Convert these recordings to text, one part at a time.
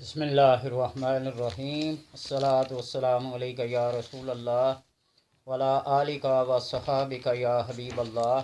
بسم اللہ الرحمن الرحیم الصلاۃ والسلام علیکہ یا رسول اللہ وعلی آلک و صحابک یا حبیب اللہ۔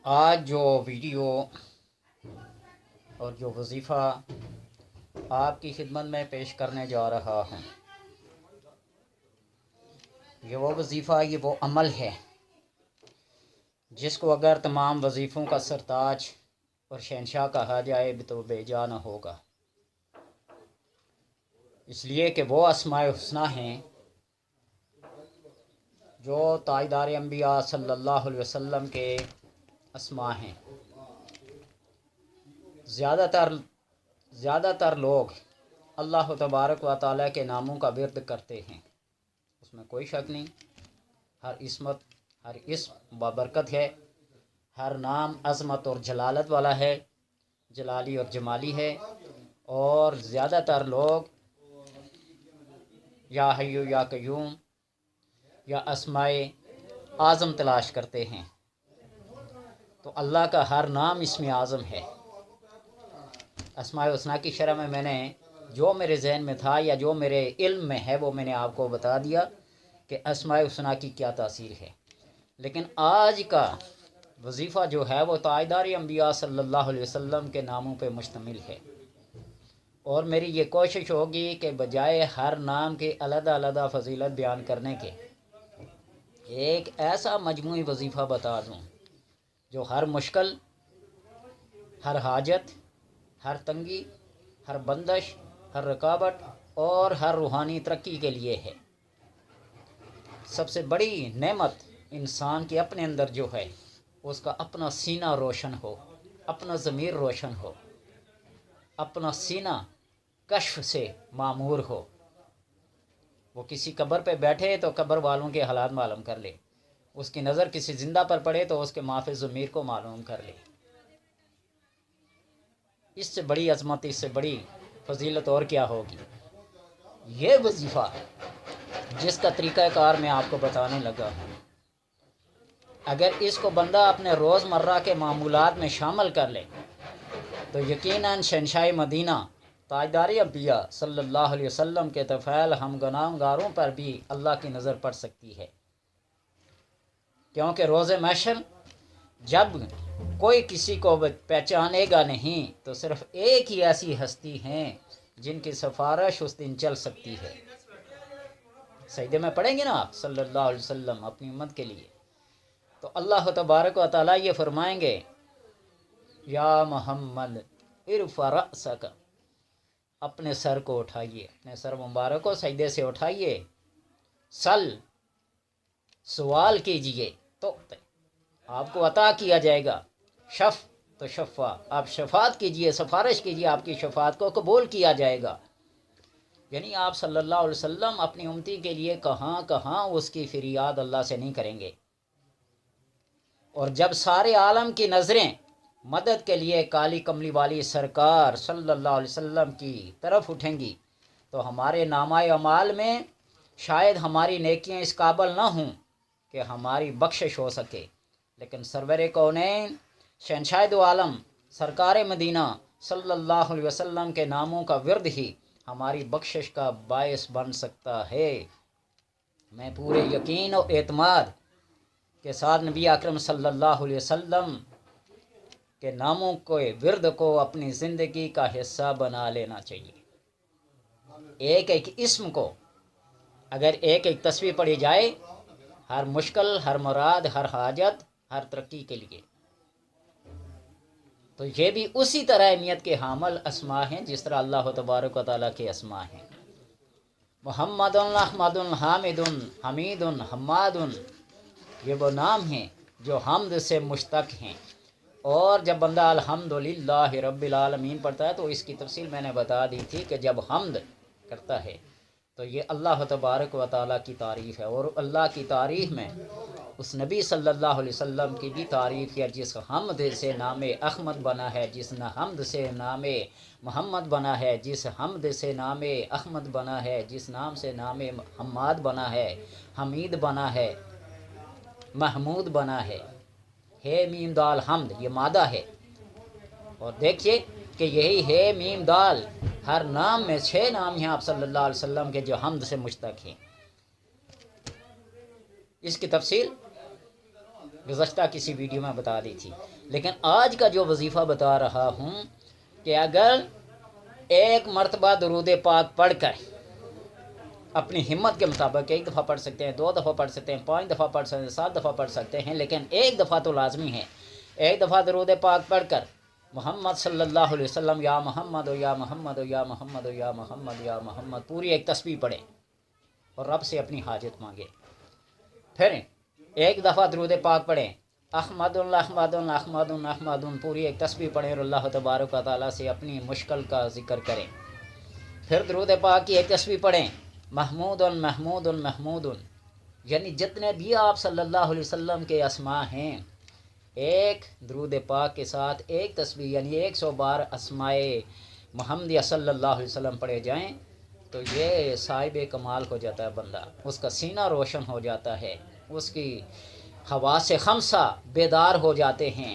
آج جو ویڈیو اور جو وظیفہ آپ کی خدمت میں پیش کرنے جا رہا ہوں، یہ وہ وظیفہ، یہ وہ عمل ہے جس کو اگر تمام وظیفوں کا سرتاج اور شہنشاہ کہا جائے تو بے جا نہ ہوگا، اس لیے کہ وہ اسماء الحسنی ہیں جو تاجدار انبیاء صلی اللہ علیہ وسلم کے اسماء ہیں۔ زیادہ تر لوگ اللہ تبارک و تعالیٰ کے ناموں کا ورد کرتے ہیں، اس میں کوئی شک نہیں۔ ہر اسم بابرکت ہے، ہر نام عظمت اور جلالت والا ہے، جلالی اور جمالی ہے، اور زیادہ تر لوگ یا حیو یا قیوم یا اسماء اعظم تلاش کرتے ہیں، تو اللہ کا ہر نام اسم اعظم ہے۔ اسماء الحسنی کی شرح میں نے جو میرے ذہن میں تھا یا جو میرے علم میں ہے وہ میں نے آپ کو بتا دیا کہ اسماء الحسنی کی کیا تاثیر ہے۔ لیکن آج کا وظیفہ جو ہے وہ تاجدار انبیاء صلی اللہ علیہ وسلم کے ناموں پہ مشتمل ہے، اور میری یہ کوشش ہوگی کہ بجائے ہر نام کے علیحدہ علیحدہ فضیلت بیان کرنے کے ایک ایسا مجموعی وظیفہ بتا دوں جو ہر مشکل، ہر حاجت، ہر تنگی، ہر بندش، ہر رکاوٹ اور ہر روحانی ترقی کے لیے ہے۔ سب سے بڑی نعمت انسان کے اپنے اندر جو ہے اس کا اپنا سینہ روشن ہو، اپنا ضمیر روشن ہو، اپنا سینہ کشف سے معمور ہو۔ وہ کسی قبر پہ بیٹھے تو قبر والوں کے حالات معلوم کر لے، اس کی نظر کسی زندہ پر پڑے تو اس کے معافی ضمیر کو معلوم کر لے۔ اس سے بڑی عظمت، اس سے بڑی فضیلت اور کیا ہوگی؟ یہ وظیفہ جس کا طریقہ کار میں آپ کو بتانے لگا ہوں، اگر اس کو بندہ اپنے روز مرہ کے معمولات میں شامل کر لے تو یقیناً شہنشاہ مدینہ تاجدار انبیاء صلی اللہ علیہ وسلم کے طفیل ہم گناہگاروں پر بھی اللہ کی نظر پڑ سکتی ہے، کیونکہ روز محشر جب کوئی کسی کو پہچانے گا نہیں تو صرف ایک ہی ایسی ہستی ہیں جن کی سفارش اس دن چل سکتی ہے۔ سجدے میں پڑھیں گے نا آپ صلی اللہ علیہ وسلم اپنی امت کے لیے، تو اللہ تبارک و تعالیٰ یہ فرمائیں گے، یا محمد ارفع رأسک، اپنے سر کو اٹھائیے، اپنے سر مبارک کو سجدے سے اٹھائیے، سل، سوال کیجئے تو آپ کو عطا کیا جائے گا، شف تو شفا، آپ شفاعت کیجئے، سفارش کیجئے، آپ کی شفاعت کو قبول کیا جائے گا۔ یعنی آپ صلی اللہ علیہ وسلم اپنی امتی کے لیے کہاں کہاں اس کی فریاد اللہ سے نہیں کریں گے، اور جب سارے عالم کی نظریں مدد کے لیے کالی کملی والی سرکار صلی اللہ علیہ وسلم کی طرف اٹھیں گی تو ہمارے نامہ اعمال میں شاید ہماری نیکیاں اس قابل نہ ہوں کہ ہماری بخشش ہو سکے، لیکن سرور کونین شہنشاہ دو عالم سرکار مدینہ صلی اللہ علیہ وسلم کے ناموں کا ورد ہی ہماری بخشش کا باعث بن سکتا ہے۔ میں پورے یقین و اعتماد کے ساتھ نبی اکرم صلی اللہ علیہ وسلم کے ناموں کو ورد کو اپنی زندگی کا حصہ بنا لینا چاہیے۔ ایک ایک اسم کو اگر ایک ایک تسبیح پڑھی جائے، ہر مشکل، ہر مراد، ہر حاجت، ہر ترقی کے لیے، تو یہ بھی اسی طرح اہمیت کے حامل اسماء ہیں جس طرح اللہ تبارک و تعالیٰ کے اسماء ہیں۔ محمد، احمد، حامد، حمید، حماد، یہ وہ نام ہیں جو حمد سے مشتق ہیں، اور جب بندہ الحمدللہ رب العالمین پڑھتا ہے تو اس کی تفصیل میں نے بتا دی تھی کہ جب حمد کرتا ہے تو یہ اللہ تبارک و تعالیٰ کی تعریف ہے، اور اللہ کی تعریف میں اس نبی صلی اللہ علیہ وسلم کی بھی تعریف ہے جس حمد سے نام احمد بنا ہے، جس حمد سے نام محمد بنا ہے، جس حمد سے نام احمد بنا ہے، جس نام سے نام حماد بنا ہے، حمید بنا ہے، محمود بنا ہے۔ ہے میم دال حمد، یہ مادہ ہے، اور دیکھیے کہ یہی ہے میم دال، ہر نام میں 6 نام ہیں آپ صلی اللہ علیہ وسلم کے جو حمد سے مشتق ہیں۔ اس کی تفصیل گزشتہ کسی ویڈیو میں بتا دی تھی، لیکن آج کا جو وظیفہ بتا رہا ہوں کہ اگر ایک مرتبہ درود پاک پڑھ کر اپنی ہمت کے مطابق 1 دفعہ پڑھ سکتے ہیں، 2 دفعہ پڑھ سکتے ہیں، 5 دفعہ پڑھ سکتے ہیں، 7 دفعہ پڑھ سکتے ہیں، لیکن 1 دفعہ تو لازمی ہے۔ 1 دفعہ درود پاک پڑھ کر محمد صلی اللہ علیہ وسلم یا محمد یا محمد یا محمد یا محمد یا محمد پوری ایک تسبیح پڑھیں اور رب سے اپنی حاجت مانگے۔ پھر 1 دفعہ درود پاک پڑھیں، احمد احمد احمد احمد پوری ایک تسبیح پڑھیں اور اللہ تبارک و تعالیٰ سے اپنی مشکل کا ذکر کریں۔ پھر درود پاک کی ایک تسبیح پڑھیں، محمود محمود محمود، یعنی جتنے بھی آپ صلی اللہ علیہ وسلم کے اسماء ہیں، ایک درود پاک کے ساتھ ایک تسبیح یعنی 100 بار اسماء محمدیہ صلی اللہ علیہ وسلم پڑھے جائیں تو یہ صاحب کمال ہو جاتا ہے بندہ، اس کا سینہ روشن ہو جاتا ہے، اس کی حواس خمسہ بیدار ہو جاتے ہیں،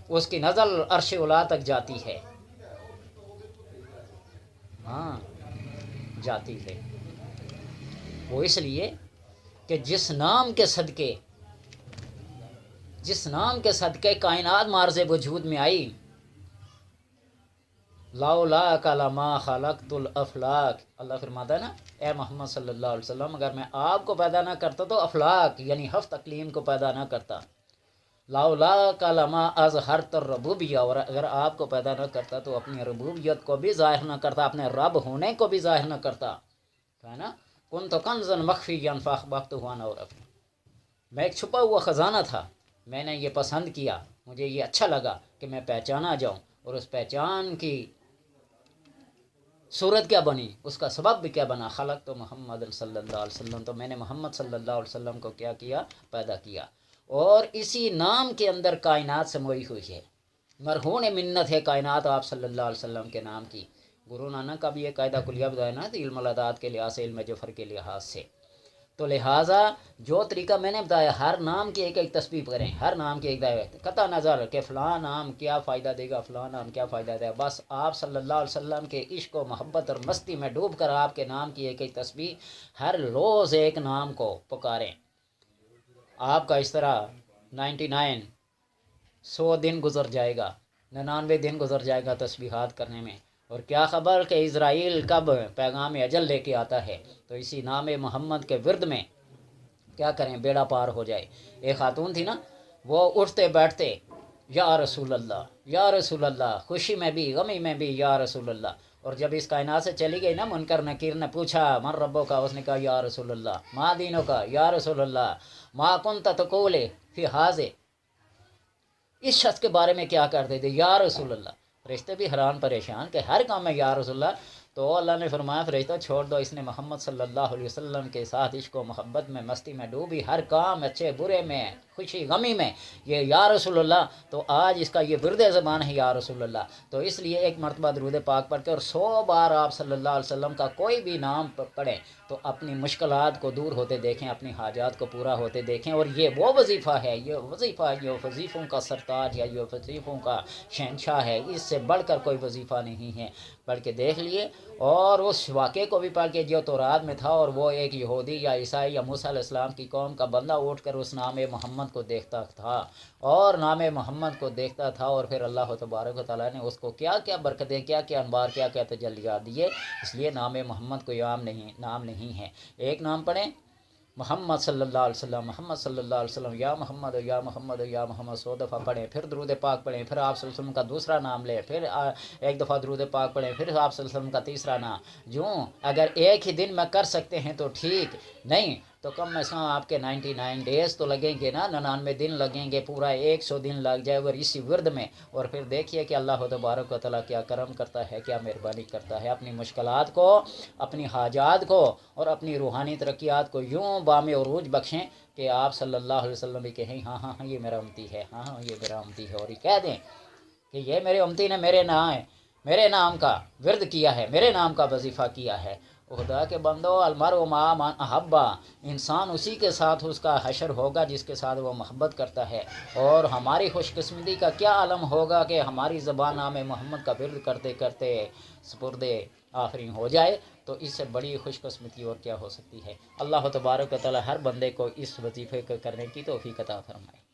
اس کی نظر عرش اولا تک جاتی ہے، ہاں جاتی ہے۔ وہ اس لیے کہ جس نام کے صدقے کائنات مارز وجود میں آئی، لولاک لما خلقت الافلاک، اللہ فرماتا ہے نا اے محمد صلی اللہ علیہ وسلم اگر میں آپ کو پیدا نہ کرتا تو افلاک یعنی ہفت اقلیم کو پیدا نہ کرتا، لولاک لما اظہرت الربوبیہ، اور اگر آپ کو پیدا نہ کرتا تو اپنی ربوبیت کو بھی ظاہر نہ کرتا، اپنے رب ہونے کو بھی ظاہر نہ کرتا، ہے نا، کنت کنزا مخفیا فاخبأته عن عرفی، میں ایک چھپا ہوا خزانہ تھا، میں نے یہ پسند کیا، مجھے یہ اچھا لگا کہ میں پہچانا جاؤں، اور اس پہچان کی صورت کیا بنی، اس کا سبب بھی کیا بنا، خلق تو محمد صلی اللہ علیہ وسلم، تو میں نے محمد صلی اللہ علیہ وسلم کو کیا کیا، پیدا کیا، اور اسی نام کے اندر کائنات سموئی ہوئی ہے، مرہون منت ہے کائنات آپ صلی اللہ علیہ وسلم کے نام کی۔ گرو نانک کا بھی یہ قاعدہ کلیہ بتایا نا، علم العداد کے لحاظ سے، علم جفر کے لحاظ سے، تو لہٰذا جو طریقہ میں نے بتایا ہر نام کی ایک ایک تسبیح کریں، ہر نام کی ایک قطع نظر کہ فلاں نام کیا فائدہ دے گا، فلاں نام کیا فائدہ دے گا، بس آپ صلی اللہ علیہ وسلم کے عشق و محبت اور مستی میں ڈوب کر آپ کے نام کی ایک ایک تسبیح ہر روز ایک نام کو پکاریں، آپ کا اس طرح 100 دن گزر جائے گا، 99 دن گزر جائے گا تسبیحات کرنے میں، اور کیا خبر کہ اسرائیل کب پیغام اجل لے کے آتا ہے، تو اسی نام محمد کے ورد میں کیا کریں بیڑا پار ہو جائے۔ ایک خاتون تھی نا، وہ اٹھتے بیٹھتے یا رسول اللہ یا رسول اللہ، خوشی میں بھی غمی میں بھی یا رسول اللہ، اور جب اس کائنات سے چلی گئی نا، منکر نکیر نے پوچھا من ربو کا، اس نے کہا یا رسول اللہ، ما دینوں کا یا رسول اللہ، ما کنت تقول فی حاضر، اس شخص کے بارے میں کیا کرتے تھے یا رسول اللہ، فرشتے بھی حیران پریشان کہ ہر کام میں یا رسول اللہ، تو اللہ نے فرمایا فرشتہ چھوڑ دو، اس نے محمد صلی اللہ علیہ وسلم کے ساتھ عشق و محبت میں مستی میں ڈوبی، ہر کام اچھے برے میں خوشی غمی میں یہ یا رسول اللہ، تو آج اس کا یہ ورد زبان ہے یا رسول اللہ، تو اس لیے ایک مرتبہ درود پاک پڑھ کے اور 100 بار آپ صلی اللہ علیہ وسلم کا کوئی بھی نام پڑھیں تو اپنی مشکلات کو دور ہوتے دیکھیں، اپنی حاجات کو پورا ہوتے دیکھیں، اور یہ وہ وظیفہ ہے، یہ وظیفہ یہ وظیفوں کا سرتاج ہے، یہ وظیفوں کا شہنشاہ ہے، اس سے بڑھ کر کوئی وظیفہ نہیں ہے، پڑھ کے دیکھ لیے، اور اس واقعے کو بھی پڑھ کے جو تورات میں تھا، اور وہ ایک یہودی یا عیسائی یا موسیٰ علیہ السلام کی قوم کا بندہ اٹھ کر اس نام محمد کو دیکھتا تھا، اور نام محمد کو دیکھتا تھا، اور پھر اللہ تبارک و تعالیٰ نے اس کو کیا کیا برکتیں، کیا کیا انوار، کیا کیا تجلیات دیے، اس لیے نام محمد کوئی عام نام نہیں ہے۔ ایک نام پڑھیں محمد صلی اللہ علیہ وسلم، محمد صلی اللہ علیہ وسلم، یا محمد یا محمد یا محمد 100 دفعہ پڑھیں، پھر درود پاک پڑھیں، پھر آپ صلی اللہ علیہ وسلم کا دوسرا نام لیں، پھر ایک دفعہ درود پاک پڑھیں، پھر آپ صلی اللہ علیہ وسلم کا تیسرا نام، اگر ایک ہی دن میں کر سکتے ہیں تو ٹھیک، نہیں تو کم از کم آپ کے 99 ڈیز تو لگیں گے نا، 99 دن لگیں گے، پورا 100 دن لگ جائے اور اسی ورد میں، اور پھر دیکھیے کہ اللہ تبارک و تعالیٰ کیا کرم کرتا ہے، کیا مہربانی کرتا ہے، اپنی مشکلات کو، اپنی حاجات کو اور اپنی روحانی ترقیات کو یوں بام عروج بخشیں کہ آپ صلی اللہ علیہ وسلم بھی کہیں ہاں ہاں ہاں یہ میرا امتی ہے، ہاں ہاں یہ میرا امتی ہے، اور یہ کہہ دیں کہ یہ میرے امتی نے میرے نام کا ورد کیا ہے، میرے نام کا وظیفہ کیا ہے، خدا کے بندو المرء مع من احبا، انسان اسی کے ساتھ اس کا حشر ہوگا جس کے ساتھ وہ محبت کرتا ہے۔ اور ہماری خوش قسمتی کا کیا عالم ہوگا کہ ہماری زبان نام محمد کا ورد کرتے کرتے سپرد آفرین ہو جائے، تو اس سے بڑی خوش قسمتی اور کیا ہو سکتی ہے۔ اللہ تبارک و تعالی ہر بندے کو اس وظیفے کو کرنے کی توفیق عطا فرمائے۔